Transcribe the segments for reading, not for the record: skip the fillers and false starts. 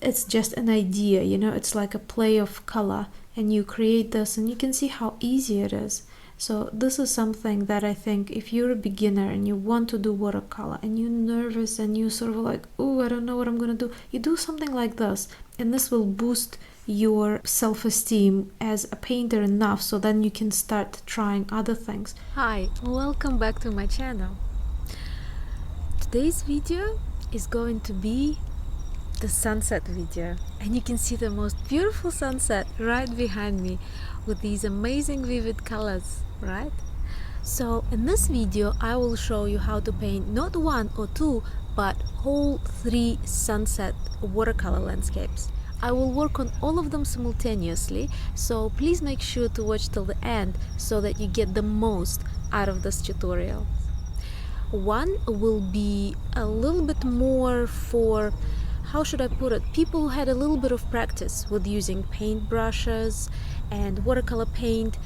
It's just an idea, you know, it's like a play of color, and you create this and you can see how easy it is. So this is something that I think if you're a beginner and you want to do watercolor and you're nervous and you sort of like, oh, I don't know what I'm gonna do, you do something like this, and this will boost your self-esteem as a painter enough so then you can start trying other things. Hi, welcome back to my channel. Today's video is going to be the sunset video, and you can see the most beautiful sunset right behind me with these amazing vivid colors, right? So in this video I will show you how to paint not one or two but whole 3 sunset watercolor landscapes. I will work on all of them simultaneously, so please make sure to watch till the end so that you get the most out of this tutorial. One will be a little bit more for, how should I put it, people who had a little bit of practice with using paint brushes and watercolor paint.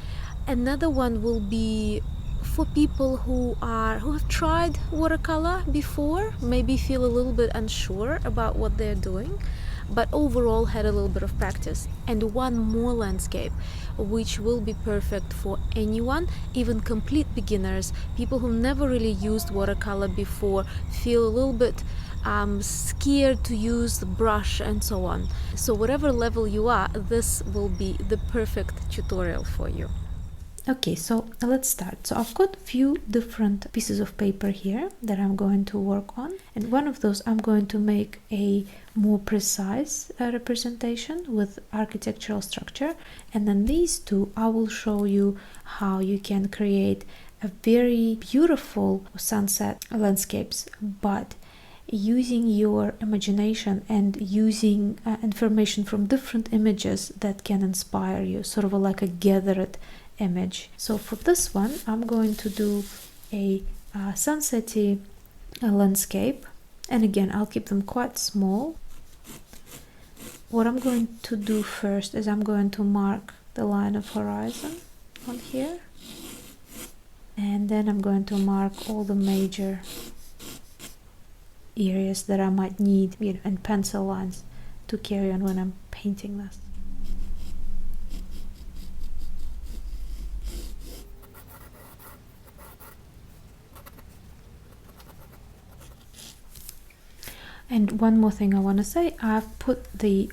Another one will be for people who have tried watercolor before, maybe feel a little bit unsure about what they're doing, but overall had a little bit of practice. And one more landscape which will be perfect for anyone, even complete beginners, people who never really used watercolor before, feel a little bit scared to use the brush and so on. So whatever level you are, this will be the perfect tutorial for you. Okay, so let's start. So I've got a few different pieces of paper here that I'm going to work on, and one of those I'm going to make a more precise representation with architectural structure, and then these two I will show you how you can create a very beautiful sunset landscapes, but using your imagination and using information from different images that can inspire you, sort of like a gathered image. So for this one I'm going to do a sunsetty landscape, and again I'll keep them quite small. What I'm going to do first is I'm going to mark the line of horizon on here, and then I'm going to mark all the major areas that I might need, you know, and pencil lines to carry on when I'm painting this. And one more thing I want to say, I've put the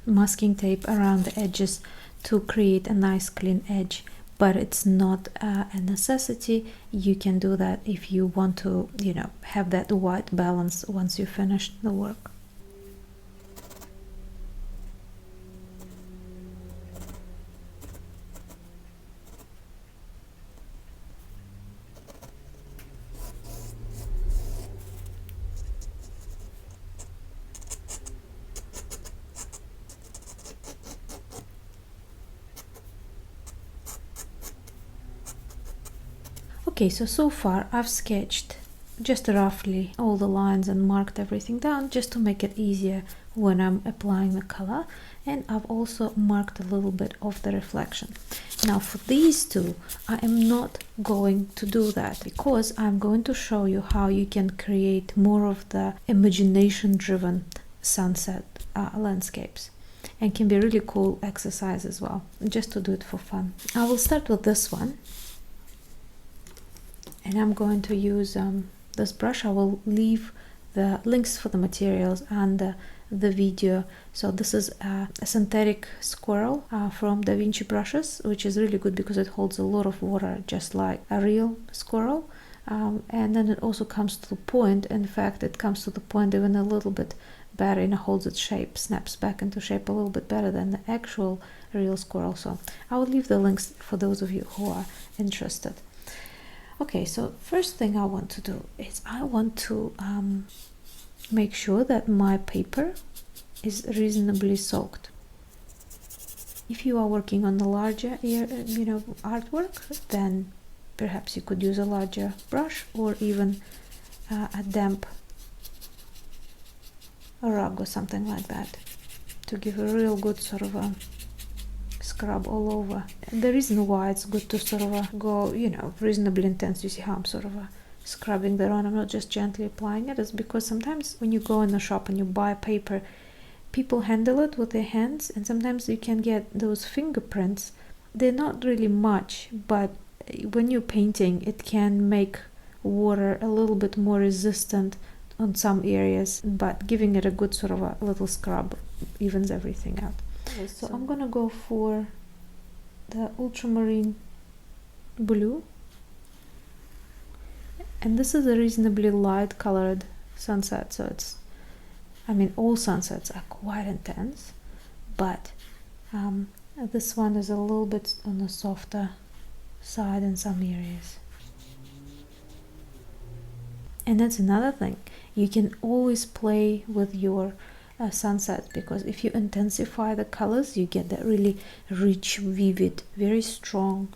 masking tape around the edges to create a nice clean edge, but it's not a necessity. You can do that if you want to, you know, have that white balance once you finish the work. Okay, so far I've sketched just roughly all the lines and marked everything down just to make it easier when I'm applying the color, and I've also marked a little bit of the reflection. Now for these two I am not going to do that because I'm going to show you how you can create more of the imagination driven sunset landscapes, and can be a really cool exercise as well, just to do it for fun. I will start with this one, and I'm going to use this brush. I will leave the links for the materials and the video. So this is a synthetic squirrel from DaVinci brushes, which is really good because it holds a lot of water just like a real squirrel, and then it also comes to the point. In fact, it comes to the point even a little bit better, and it holds its shape, snaps back into shape a little bit better than the actual real squirrel. So I will leave the links for those of you who are interested. Okay, so first thing I want to do is I want to make sure that my paper is reasonably soaked. If you are working on the larger, you know, artwork, then perhaps you could use a larger brush or even a damp rug or something like that to give a real good sort of a scrub all over. And the reason why it's good to sort of go, you know, reasonably intense, you see how I'm sort of scrubbing that on, I'm not just gently applying it, is because sometimes when you go in the shop and you buy paper, people handle it with their hands, and sometimes you can get those fingerprints. They're not really much, but when you're painting, it can make water a little bit more resistant on some areas, but giving it a good sort of a little scrub evens everything out. So I'm gonna go for the ultramarine blue, and this is a reasonably light colored sunset, so it's, I mean, all sunsets are quite intense, but this one is a little bit on the softer side in some areas. And that's another thing, you can always play with your sunset, because if you intensify the colors, you get that really rich, vivid, very strong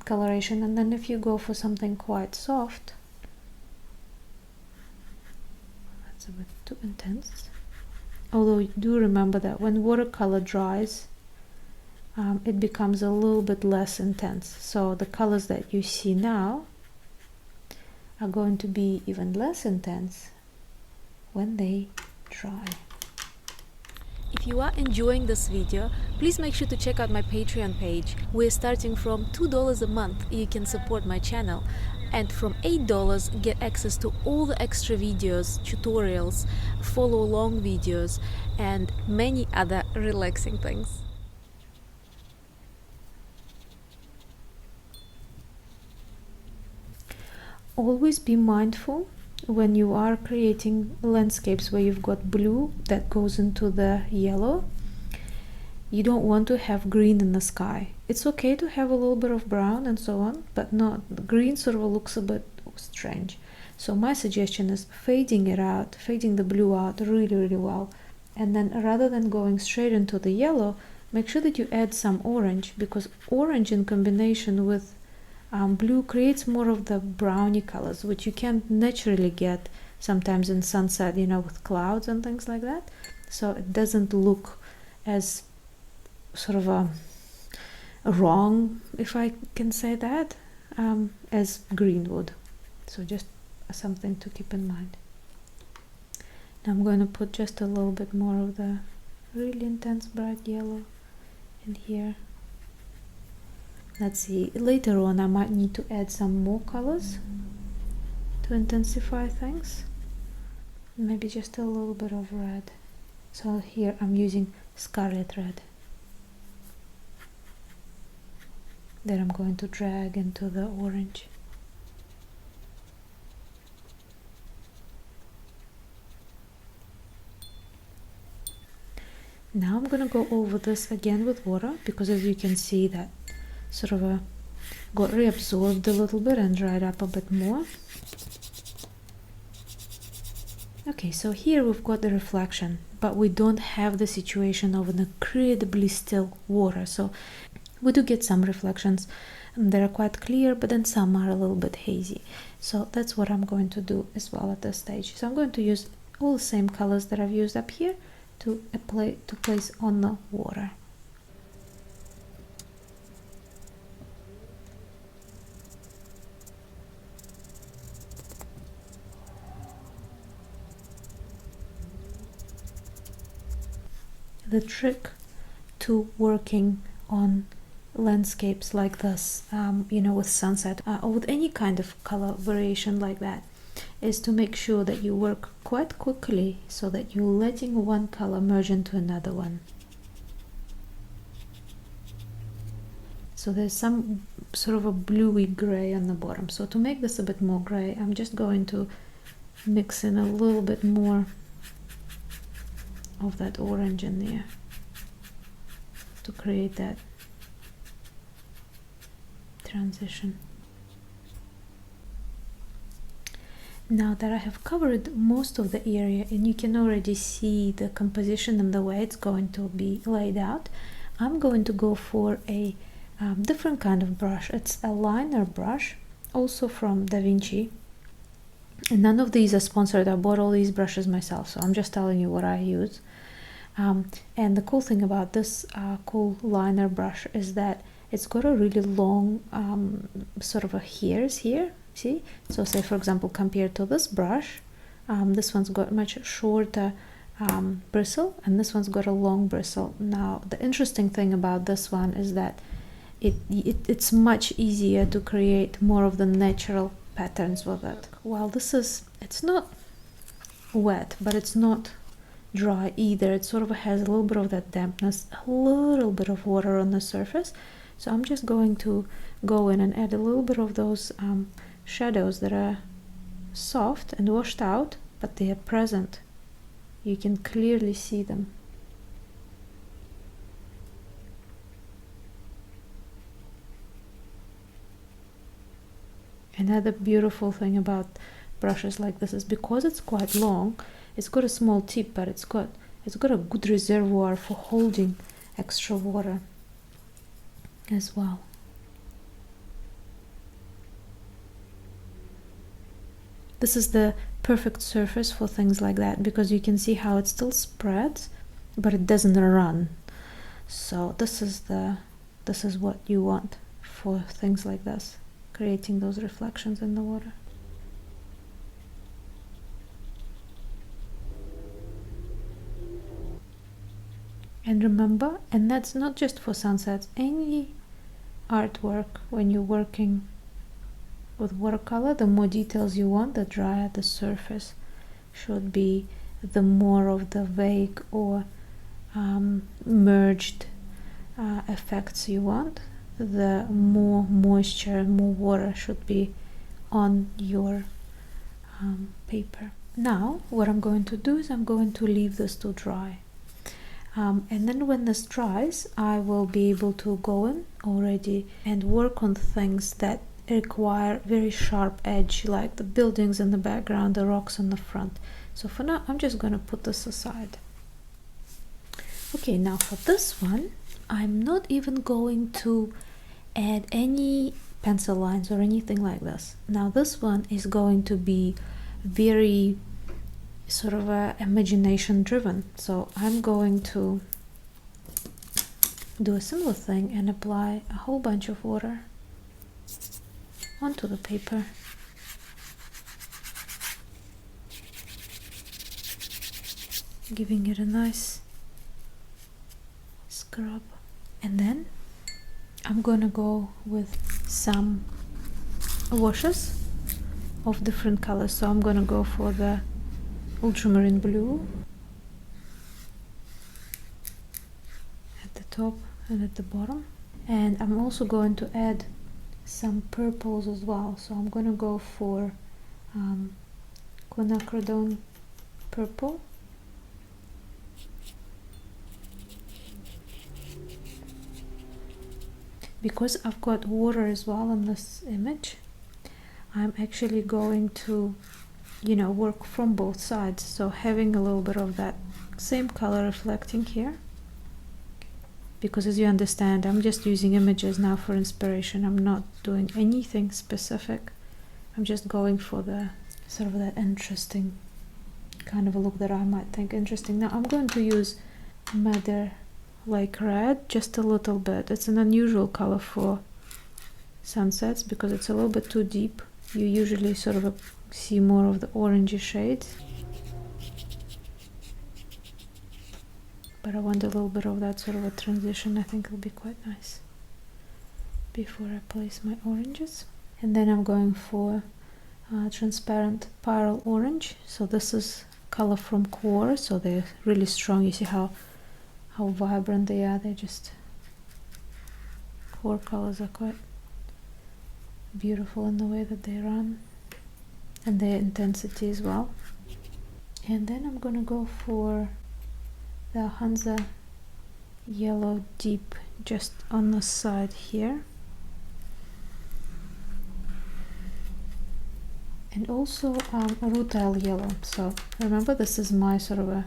coloration. And then if you go for something quite soft, that's a bit too intense. Although do remember that when watercolor dries, it becomes a little bit less intense, so the colors that you see now are going to be even less intense when they dry. If you are enjoying this video, please make sure to check out my Patreon page. We're starting from $2 a month. You can support my channel, and from $8 get access to all the extra videos, tutorials, follow along videos, and many other relaxing things. Always be mindful when you are creating landscapes where you've got blue that goes into the yellow. You don't want to have green in the sky. It's okay to have a little bit of brown and so on, but not green sort of looks a bit strange. So my suggestion is fading it out, fading the blue out really well, and then rather than going straight into the yellow, make sure that you add some orange, because orange in combination with blue creates more of the browny colors, which you can't naturally get sometimes in sunset, you know, with clouds and things like that. So it doesn't look as sort of a wrong, if I can say that, as green would. So just something to keep in mind. Now I'm going to put just a little bit more of the really intense bright yellow in here. Let's see, later on I might need to add some more colors to intensify things. Maybe just a little bit of red. So here I'm using scarlet red that I'm going to drag into the orange. Now I'm going to go over this again with water, because as you can see that sort of got reabsorbed a little bit and dried up a bit more. Okay, so here we've got the reflection, but we don't have the situation of an incredibly still water. So we do get some reflections that are quite clear, but then some are a little bit hazy. So that's what I'm going to do as well at this stage. So I'm going to use all the same colors that I've used up here to place on the water. The trick to working on landscapes like this, you know, with sunset or with any kind of color variation like that, is to make sure that you work quite quickly so that you're letting one color merge into another one. So there's some sort of a bluey gray on the bottom. So to make this a bit more gray, I'm just going to mix in a little bit more of that orange in there to create that transition. Now that I have covered most of the area and you can already see the composition and the way it's going to be laid out, I'm going to go for a different kind of brush. It's a liner brush, also from DaVinci. And none of these are sponsored. I bought all these brushes myself, so I'm just telling you what I use. And the cool thing about this cool liner brush is that it's got a really long sort of a hairs here, see? So say for example, compared to this brush, this one's got much shorter bristle, and this one's got a long bristle. Now the interesting thing about this one is that it's much easier to create more of the natural patterns with it. While this is, it's not wet, but it's not dry either. It sort of has a little bit of that dampness, a little bit of water on the surface. So I'm just going to go in and add a little bit of those shadows that are soft and washed out, but they are present. You can clearly see them. Another beautiful thing about brushes like this is because it's quite long, it's got a small tip, but it's got a good reservoir for holding extra water as well. This is the perfect surface for things like that, because you can see how it still spreads, but it doesn't run. So this is what you want for things like this, creating those reflections in the water. And remember, and that's not just for sunsets, any artwork, when you're working with watercolor, the more details you want, the drier the surface should be, the more of the vague or merged effects you want, the more moisture, more water should be on your paper. Now what I'm going to do is I'm going to leave this to dry. And then when this dries, I will be able to go in already and work on things that require very sharp edge, like the buildings in the background, the rocks in the front. So for now, I'm just going to put this aside. Okay, now for this one, I'm not even going to add any pencil lines or anything like this. Now this one is going to be very sort of imagination driven, so I'm going to do a similar thing and apply a whole bunch of water onto the paper. Giving it a nice scrub. And then I'm gonna go with some washes of different colors. So I'm gonna go for the ultramarine blue at the top and at the bottom. And I'm also going to add some purples as well, so I'm gonna go for quinacridone purple, because I've got water as well in this image. I'm actually going to, you know, work from both sides, so having a little bit of that same color reflecting here, because as you understand, I'm just using images now for inspiration. I'm not doing anything specific. I'm just going for the sort of that interesting kind of a look that I might think interesting. Now I'm going to use Madder Lake Red, just a little bit. It's an unusual color for sunsets because it's a little bit too deep. You usually sort of see more of the orangey shades, but I want a little bit of that sort of a transition. I think it'll be quite nice before I place my oranges. And then I'm going for transparent pyrrole orange. So this is color from Core, so they're really strong. You see how vibrant they are. They're just, Core colors are quite beautiful in the way that they run and their intensity as well. And then I'm gonna go for the Hansa yellow deep just on the side here, and also a rutile yellow. So remember, this is my sort of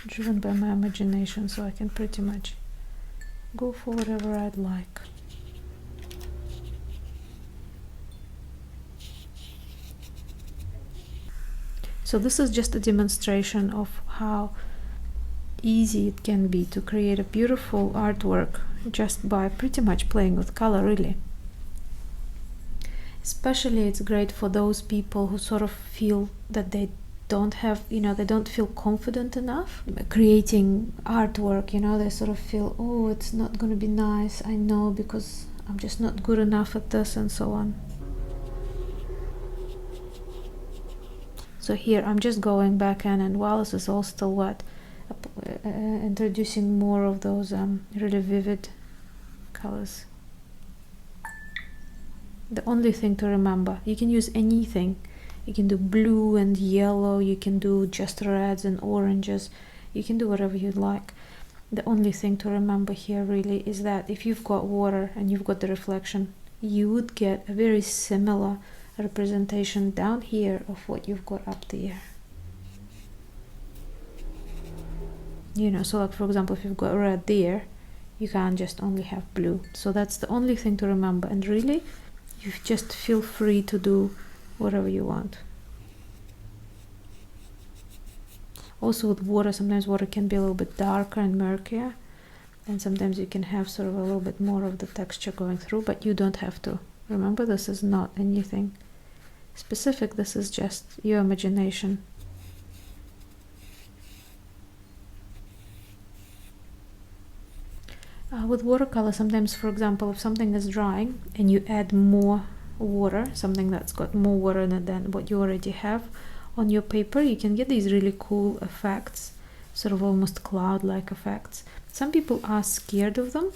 driven by my imagination, so I can pretty much go for whatever I'd like. So this is just a demonstration of how easy it can be to create a beautiful artwork just by pretty much playing with color, really. Especially it's great for those people who sort of feel that they don't have, you know, they don't feel confident enough creating artwork, you know, they sort of feel, oh, it's not going to be nice, I know, because I'm just not good enough at this, and so on. So here I'm just going back in, and while this is all still wet, introducing more of those really vivid colors. The only thing to remember, you can use anything. You can do blue and yellow, you can do just reds and oranges, you can do whatever you like. The only thing to remember here really is that if you've got water and you've got the reflection, you would get a very similar representation down here of what you've got up there. You know, so like for example, if you've got red there, you can't just only have blue. So that's the only thing to remember, and really you just feel free to do whatever you want. Also with water, sometimes water can be a little bit darker and murkier, and sometimes you can have sort of a little bit more of the texture going through, but you don't have to. Remember, this is not anything specific, this is just your imagination. With watercolor, sometimes, for example, if something is drying and you add more water, something that's got more water in it than what you already have on your paper, you can get these really cool effects, sort of almost cloud-like effects. Some people are scared of them,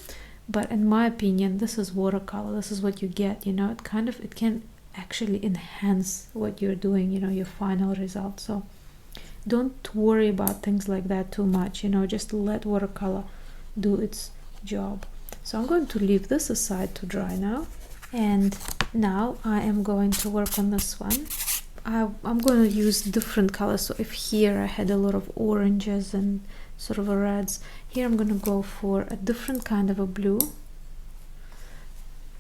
but in my opinion, this is watercolor, this is what you get, you know, it can actually enhance what you're doing, you know, your final result. So don't worry about things like that too much, you know, just let watercolor do its job. So I'm going to leave this aside to dry now, and now I am going to work on this one. I'm going to use different colors. So if here I had a lot of oranges and sort of reds, here I'm going to go for a different kind of a blue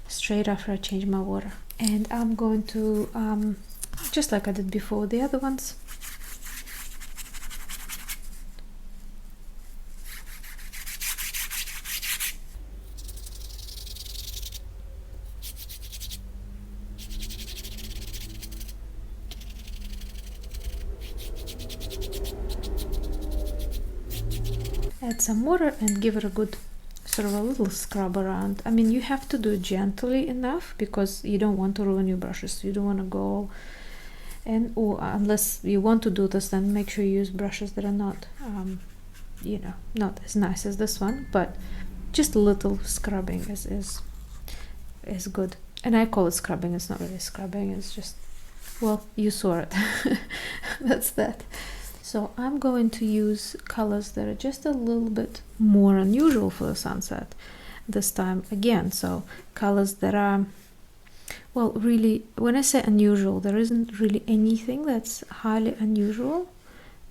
straight after I change my water, and I'm going to just like I did before the other ones, add some water and give it a good sort of a little scrub around. I mean, you have to do it gently enough because you don't want to ruin your brushes. You don't want to go, and or unless you want to do this, then make sure you use brushes that are not you know, not as nice as this one, but just a little scrubbing is good. And I call it scrubbing, it's not really scrubbing, it's just, well, you saw it. That's that. So I'm going to use colors that are just a little bit more unusual for the sunset this time again. So colors that are, well, really, when I say unusual, there isn't really anything that's highly unusual,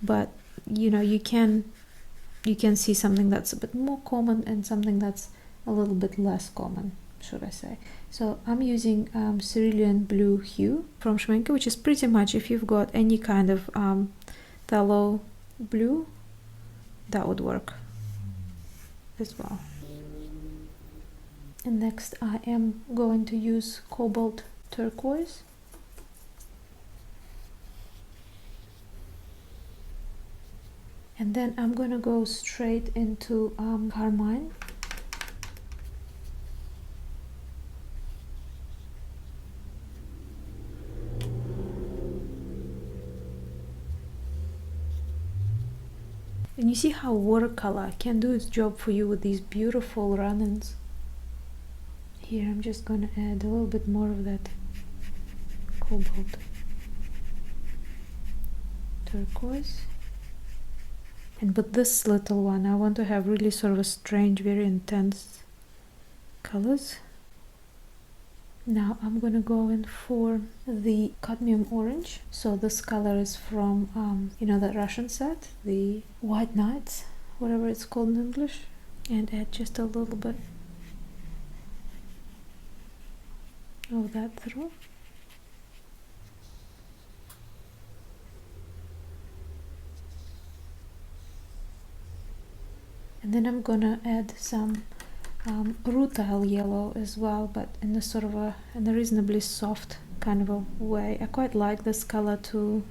but you know, you can see something that's a bit more common and something that's a little bit less common, should I say. So I'm using cerulean blue hue from Schmincke, which is pretty much, if you've got any kind of phthalo blue, that would work as well. And next I am going to use cobalt turquoise. And then I'm going to go straight into carmine. And you see how watercolor can do its job for you with these beautiful run-ins. Here I'm just going to add a little bit more of that cobalt turquoise. And with this little one, I want to have really sort of a strange, very intense colors. Now I'm going to go in for the cadmium orange. So this color is from, you know, that Russian set, the White Nights, whatever it's called in English. And add just a little bit of that through. And then I'm gonna add some rutile yellow as well, but in a sort of in a reasonably soft kind of a way. I quite like this color to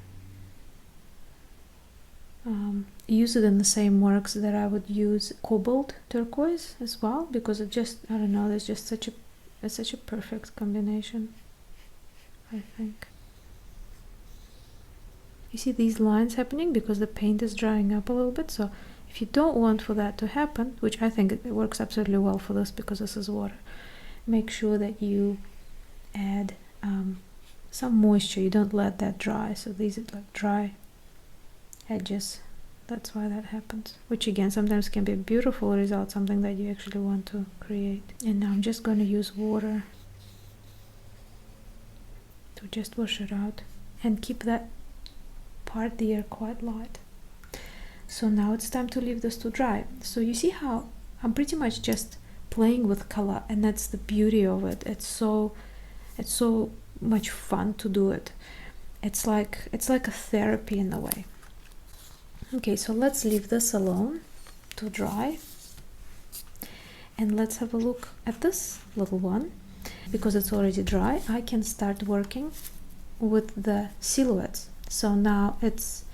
use it in the same works that I would use cobalt turquoise as well, because it just, I don't know, there's just such a perfect combination, I think. You see these lines happening because the paint is drying up a little bit. So if you don't want for that to happen, which I think it works absolutely well for this because this is water, make sure that you add some moisture. You don't let that dry. So these are like dry edges. That's why that happens, which again sometimes can be a beautiful result, something that you actually want to create. And now I'm just going to use water to just wash it out and keep that part there quite light. So now it's time to leave this to dry. So you see how I'm pretty much just playing with color, and that's the beauty of it. It's so much fun to do it. It's like a therapy in a way. Okay, so let's leave this alone to dry, and let's have a look at this little one. Because it's already dry, I can start working with the silhouettes. So now it's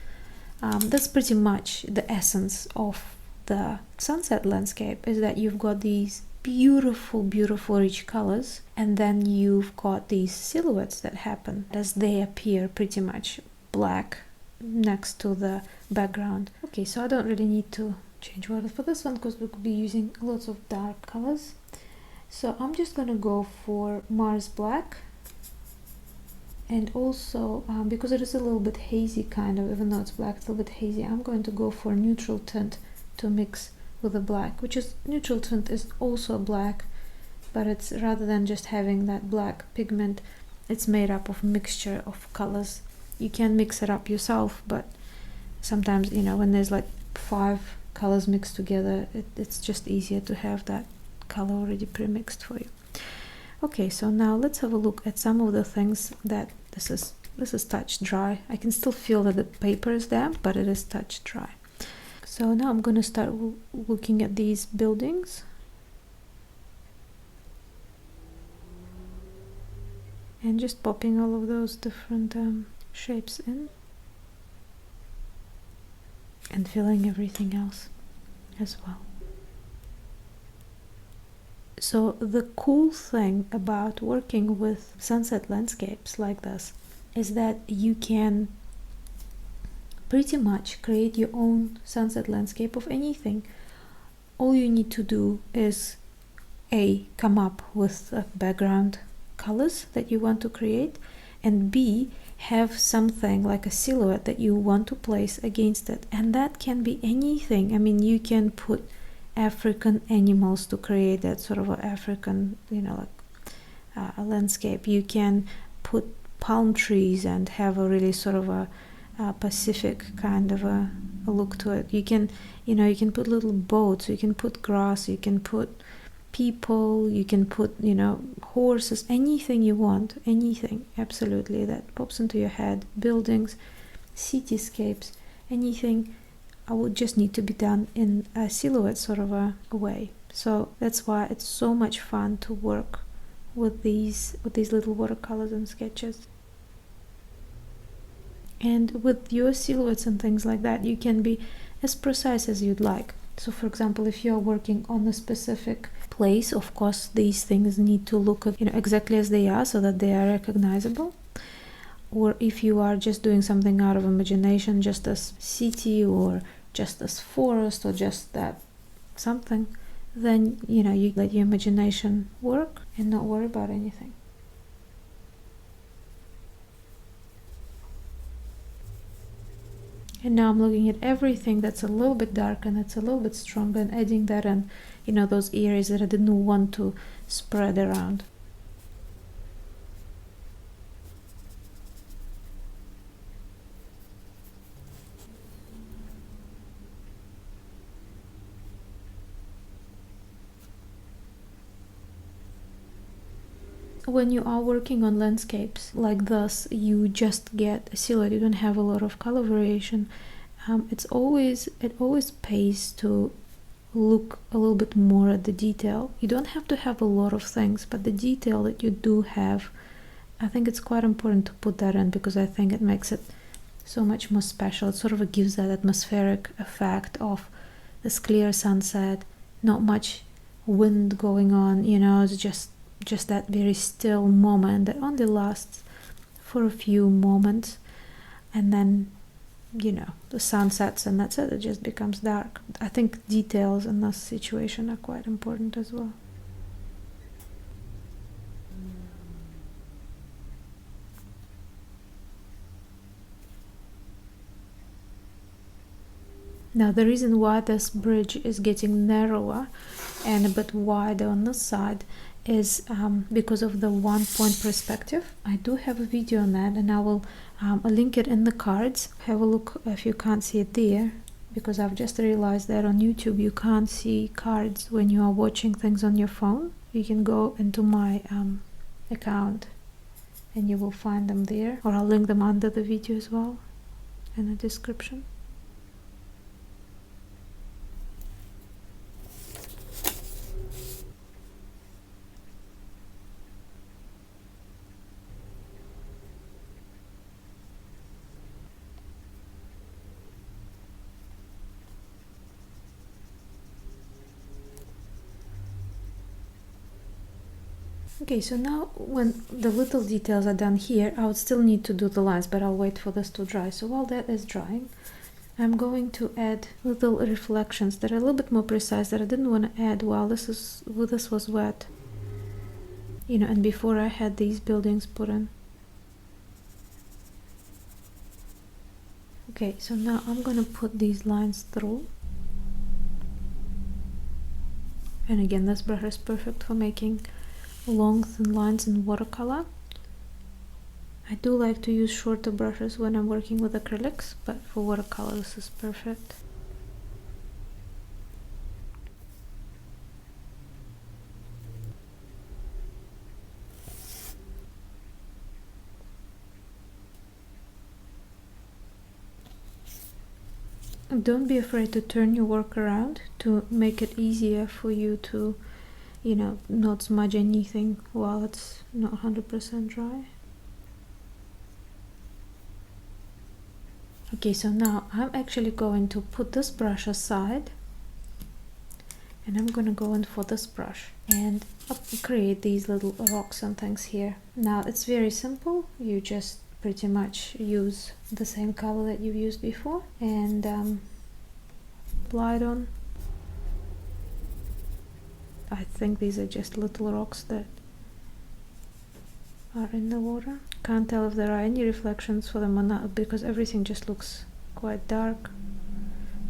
that's pretty much the essence of the sunset landscape, is that you've got these beautiful rich colors, and then you've got these silhouettes that happen as they appear, pretty much black next to the background. Okay, so I don't really need to change water for this one because we could be using lots of dark colors. So I'm just gonna go for Mars black, and also because it is a little bit hazy, kind of, even though it's black, it's a little bit hazy, I'm going to go for neutral tint to mix with the black, which is, neutral tint is also black, but it's, rather than just having that black pigment, it's made up of mixture of colors. You can mix it up yourself, but sometimes, you know, when there's like 5 colors mixed together, it's just easier to have that color already pre-mixed for you. Okay, so now let's have a look at some of the things that this is touch dry. I can still feel that the paper is damp, but it is touch dry. So now I'm going to start looking at these buildings. And just popping all of those different shapes in. And filling everything else as well. So the cool thing about working with sunset landscapes like this is that you can pretty much create your own sunset landscape of anything. All you need to do is A, come up with background colors that you want to create, and B, have something like a silhouette that you want to place against it. And that can be anything. I mean, you can put African animals to create that sort of an African, you know, like a landscape. You can put palm trees and have a really sort of a Pacific kind of a look to it. You can, you know, you can put little boats, you can put grass, you can put people, you can put, you know, horses, anything you want, anything absolutely that pops into your head. Buildings, cityscapes, anything. I would just need to be done in a silhouette sort of a way. So that's why it's so much fun to work with these little watercolors and sketches. And with your silhouettes and things like that, you can be as precise as you'd like. So for example, if you're working on a specific place, of course these things need to look, you know, exactly as they are so that they are recognizable. Or if you are just doing something out of imagination, just as city or just as forest or just that something, then, you know, you let your imagination work and not worry about anything. And now I'm looking at everything that's a little bit darker and that's a little bit stronger, and adding that in, you know, those areas that I didn't want to spread around. When you are working on landscapes like this, you just get a silhouette. You don't have a lot of color variation. It always pays to look a little bit more at the detail. You don't have to have a lot of things, but the detail that you do have, I think it's quite important to put that in, because I think it makes it so much more special. It sort of gives that atmospheric effect of this clear sunset, not much wind going on, you know, it's just that very still moment that only lasts for a few moments, and then, you know, the sun sets and that's it, it just becomes dark. I think details in this situation are quite important as well. Now the reason why this bridge is getting narrower and a bit wider on this side is because of the 1-point perspective. I do have a video on that, and I will link it in the cards. Have a look if you can't see it there, because I've just realized that on YouTube you can't see cards when you are watching things on your phone. You can go into my account and you will find them there, or I'll link them under the video as well in the description. Okay, so now when the little details are done here, I would still need to do the lines, but I'll wait for this to dry. So while that is drying, I'm going to add little reflections that are a little bit more precise, that I didn't want to add while this was wet, you know, and before I had these buildings put in. Okay, so now I'm going to put these lines through. And again, this brush is perfect for making long thin lines in watercolor. I do like to use shorter brushes when I'm working with acrylics, but for watercolor this is perfect. And don't be afraid to turn your work around to make it easier for you to, you know, not smudge anything while it's not 100% dry. Okay, so now I'm actually going to put this brush aside, and I'm going to go in for this brush and create these little rocks and things here. Now it's very simple, you just pretty much use the same color that you've used before and apply it on. I think these are just little rocks that are in the water. Can't tell if there are any reflections for them or not, because everything just looks quite dark.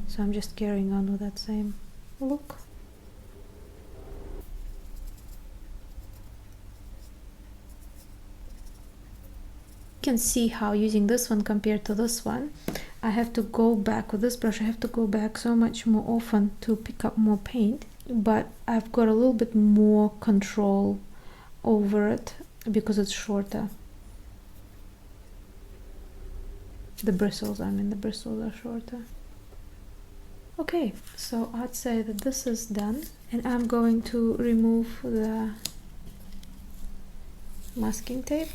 So I'm just carrying on with that same look. You can see how using this one compared to this one, I have to go back with this brush. I have to go back so much more often to pick up more paint, but I've got a little bit more control over it because it's shorter. The bristles are shorter. Okay, so I'd say that this is done, and I'm going to remove the masking tape.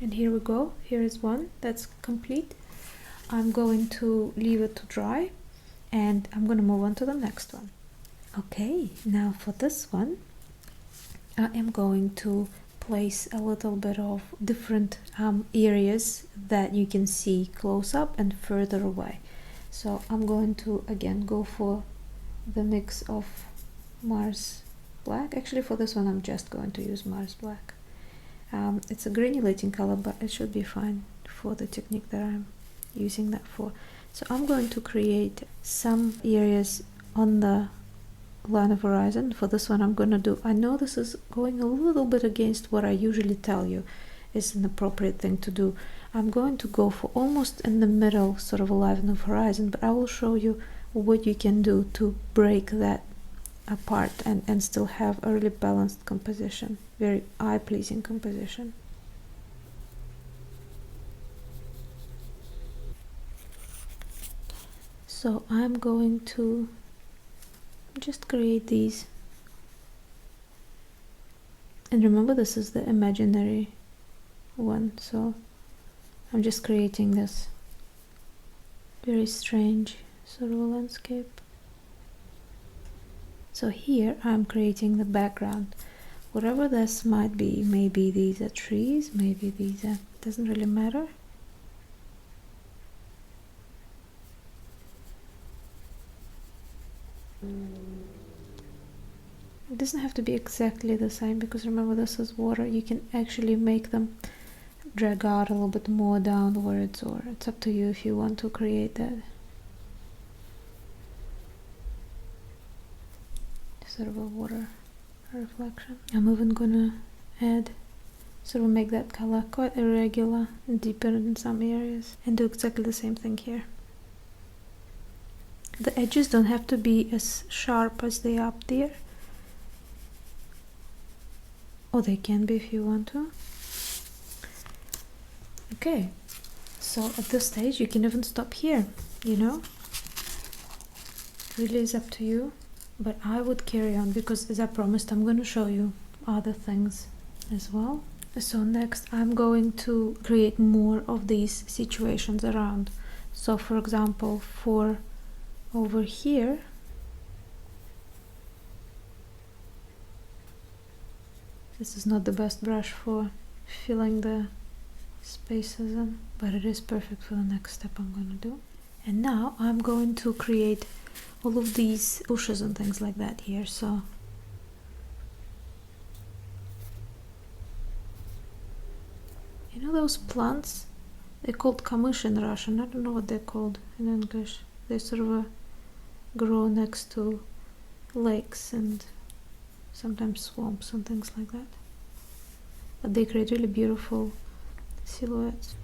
And here we go, here is one that's complete. I'm going to leave it to dry, and I'm going to move on to the next one. Okay, now for this one, I am going to place a little bit of different areas that you can see close up and further away. So I'm going to again go for the mix of Mars Black. Actually, for this one I'm just going to use Mars Black. It's a granulating color, but it should be fine for the technique that I'm using that for. So I'm going to create some areas on the line of horizon. For this one I'm going to do, I know this is going a little bit against what I usually tell you is an appropriate thing to do. I'm going to go for almost in the middle sort of a line of horizon, but I will show you what you can do to break that apart and still have a really balanced composition, very eye-pleasing composition. So I'm going to just create these. And remember, this is the imaginary one, so I'm just creating this very strange sort of a landscape. So here I'm creating the background. Whatever this might be, maybe these are trees, maybe these are, doesn't really matter. It doesn't have to be exactly the same, because remember, this is water. You can actually make them drag out a little bit more downwards, or it's up to you if you want to create that sort of a water reflection. I'm even gonna add, sort of make that color quite irregular and deeper in some areas, and do exactly the same thing here. The edges don't have to be as sharp as they are up there, or they can be if you want to. Okay, so at this stage you can even stop here, you know, really is up to you, but I would carry on, because as I promised, I'm going to show you other things as well. So next I'm going to create more of these situations around. So for example, for over here, this is not the best brush for filling the spaces in, but it is perfect for the next step I'm going to do. And now I'm going to create all of these bushes and things like that here. So you know those plants, they're called kamыш in Russian. I don't know what they're called in English. They sort of grow next to lakes and sometimes swamps and things like that, but they create really beautiful silhouettes.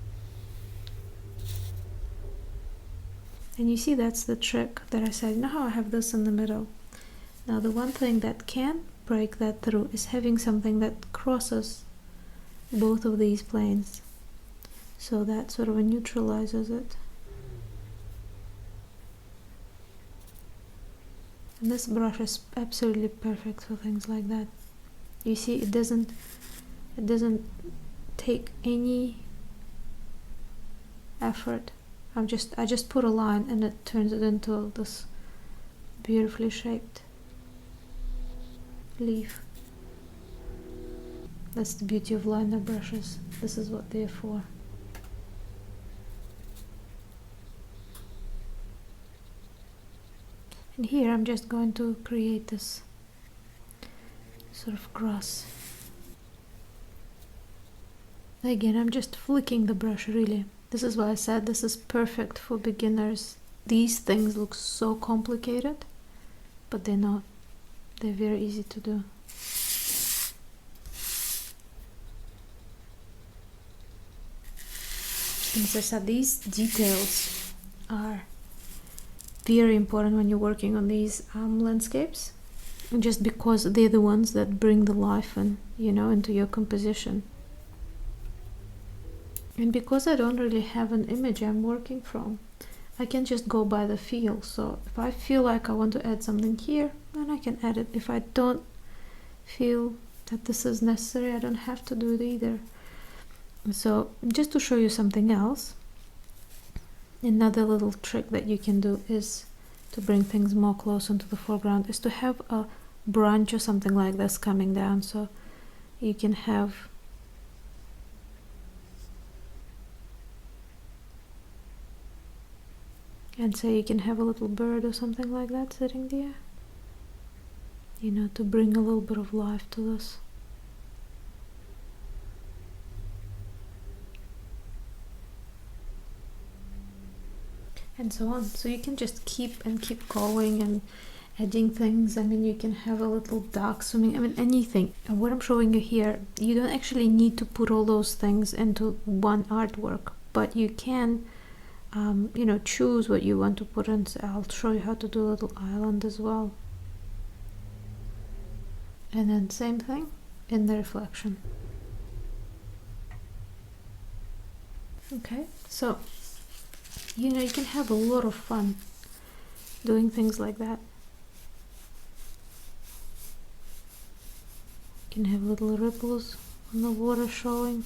And you see, that's the trick that I said. You know how I have this in the middle? Now the one thing that can break that through is having something that crosses both of these planes, so that sort of neutralizes it. And this brush is absolutely perfect for things like that. You see, it doesn't take any effort. I just put a line and it turns it into this beautifully shaped leaf. That's the beauty of liner brushes. This is what they're for. And here I'm just going to create this sort of grass. Again, I'm just flicking the brush, really. This is why I said this is perfect for beginners. These things look so complicated, but they're not. They're very easy to do. And as I said, these details are very important when you're working on these landscapes, just because they're the ones that bring the life and, you know, into your composition. And because I don't really have an image I'm working from, I can just go by the feel. So if I feel like I want to add something here, then I can add it. If I don't feel that this is necessary, I don't have to do it either. So just to show you something else, another little trick that you can do is to bring things more close into the foreground, is to have a branch or something like this coming down. So you can have and say you can have a little bird or something like that sitting there, you know, to bring a little bit of life to this. And so on. So you can just keep going and adding things. I mean, you can have a little duck swimming, I mean, anything. And what I'm showing you here, you don't actually need to put all those things into one artwork, but you can you know, choose what you want to put in. So I'll show you how to do a little island as well. And then same thing in the reflection. Okay, so you know, you can have a lot of fun doing things like that. You can have little ripples on the water showing.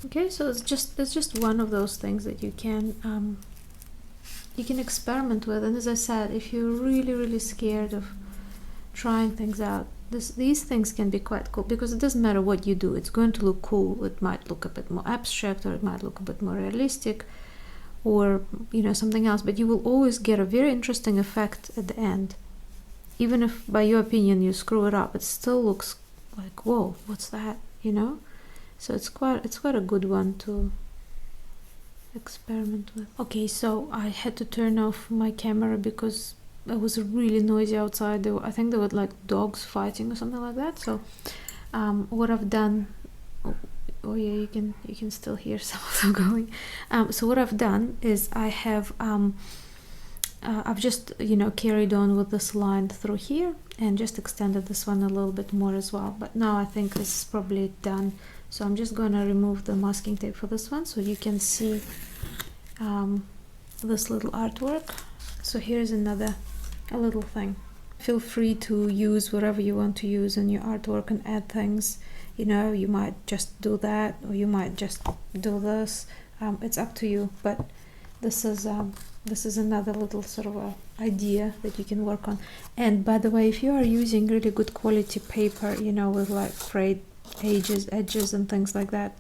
Okay, so it's just one of those things that you can experiment with. And as I said, if you're really scared of trying things out, these things can be quite cool, because it doesn't matter what you do, it's going to look cool. It might look a bit more abstract, or it might look a bit more realistic, or something else, but you will always get a very interesting effect at the end. Even if by your opinion you screw it up, it still looks like, whoa, what's that, so it's quite a good one to experiment with. Okay, so I had to turn off my camera because it was really noisy outside. I think there were like dogs fighting or something like that. So what I've done, oh yeah, you can still hear some of them going. So what I've done is I have I've just carried on with this line through here and just extended this one a little bit more as well. But now I think this is probably done, so I'm just going to remove the masking tape for this one so you can see this little artwork. So here's a little thing. Feel free to use whatever you want to use in your artwork and add things. You might just do that, or you might just do this. It's up to you, but this is another little sort of a idea that you can work on. And by the way, if you are using really good quality paper, with like frayed edges and things like that,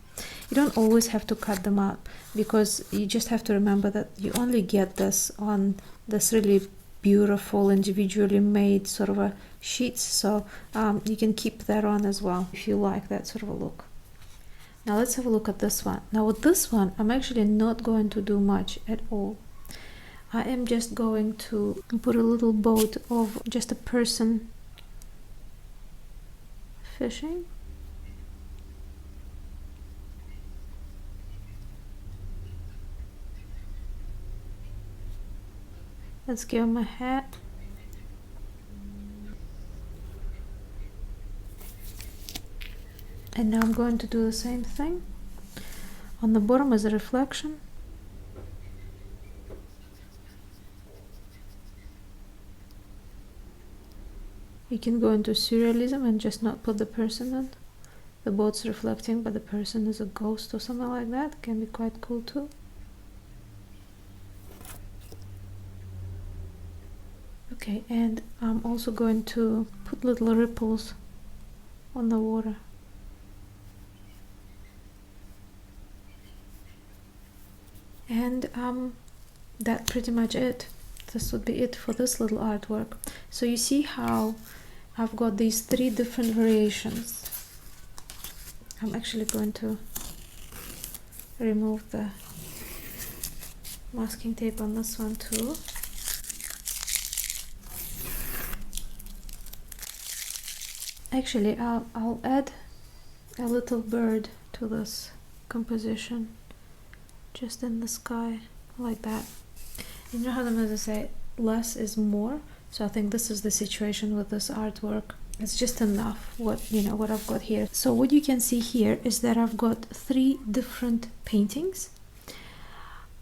you don't always have to cut them up, because you just have to remember that you only get this on this really beautiful individually made sort of a sheets. So you can keep that on as well if you like that sort of a look. Now let's have a look at this one. Now with this one, I'm actually not going to do much at all. I am just going to put a little boat of just a person fishing. Let's give him a hat. And now I'm going to do the same thing. On the bottom is a reflection. You can go into surrealism and just not put the person in. The boat's reflecting, but the person is a ghost or something like that. It can be quite cool too. Okay, and I'm also going to put little ripples on the water. And that's pretty much it. This would be it for this little artwork. So you see how I've got these 3 different variations. I'm actually going to remove the masking tape on this one too. Actually, I'll add a little bird to this composition, just in the sky, like that. You know how the Moses say, less is more? So I think this is the situation with this artwork. It's just enough what I've got here. So what you can see here is that I've got 3 different paintings,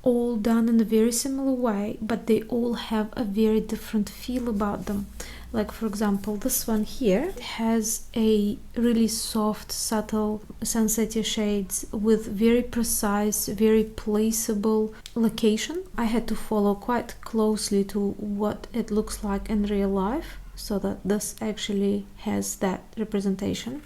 all done in a very similar way, but they all have a very different feel about them. Like for example, this one here has a really soft, subtle sunsetty shades with very precise, very placeable location. I had to follow quite closely to what it looks like in real life, so that this actually has that representation.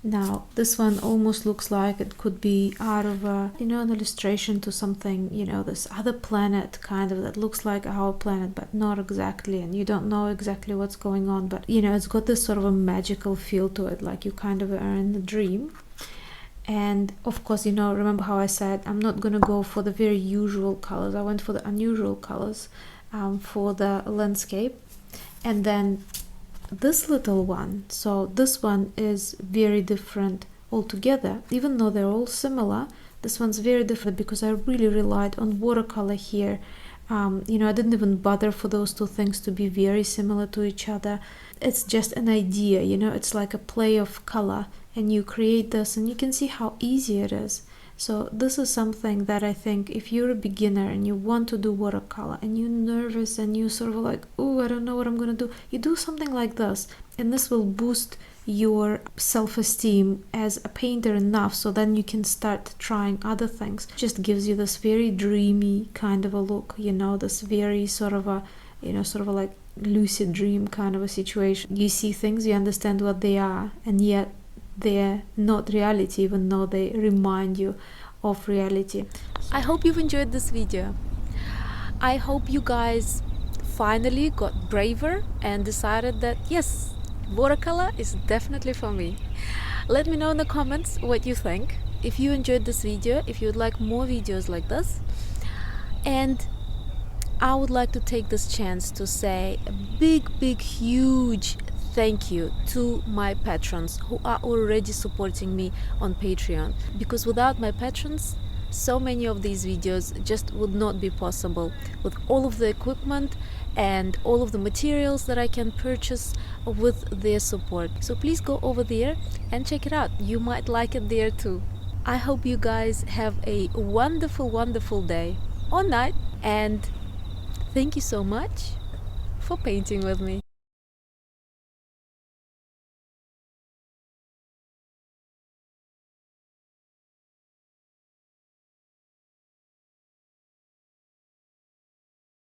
Now this one almost looks like it could be out of an illustration to something, this other planet kind of that looks like our planet, but not exactly, and you don't know exactly what's going on, but it's got this sort of a magical feel to it, like you kind of are in a dream. And of course, remember how I said I'm not gonna go for the very usual colors. I went for the unusual colors for the landscape. And then this little one, so this one is very different altogether. Even though they're all similar, this one's very different because I really relied on watercolor here. I didn't even bother for those 2 things to be very similar to each other. It's just an idea, it's like a play of color, and you create this and you can see how easy it is. So this is something that I think if you're a beginner and you want to do watercolor and you're nervous and you sort of like, oh, I don't know what I'm gonna do, you do something like this, and this will boost your self-esteem as a painter enough so then you can start trying other things. Just gives you this very dreamy kind of a look, you know, this very sort of a, you know, sort of a like lucid dream kind of a situation. You see things, you understand what they are, and yet they're not reality, even though they remind you of reality. I hope you've enjoyed this video. I hope you guys finally got braver and decided that yes, watercolor is definitely for me. Let me know in the comments what you think. If you enjoyed this video, if you would like more videos like this, and I would like to take this chance to say a big huge thank you to my patrons who are already supporting me on Patreon, because without my patrons so many of these videos just would not be possible, with all of the equipment and all of the materials that I can purchase with their support. So please go over there and check it out. You might like it there too. I hope you guys have a wonderful day or night, and thank you so much for painting with me.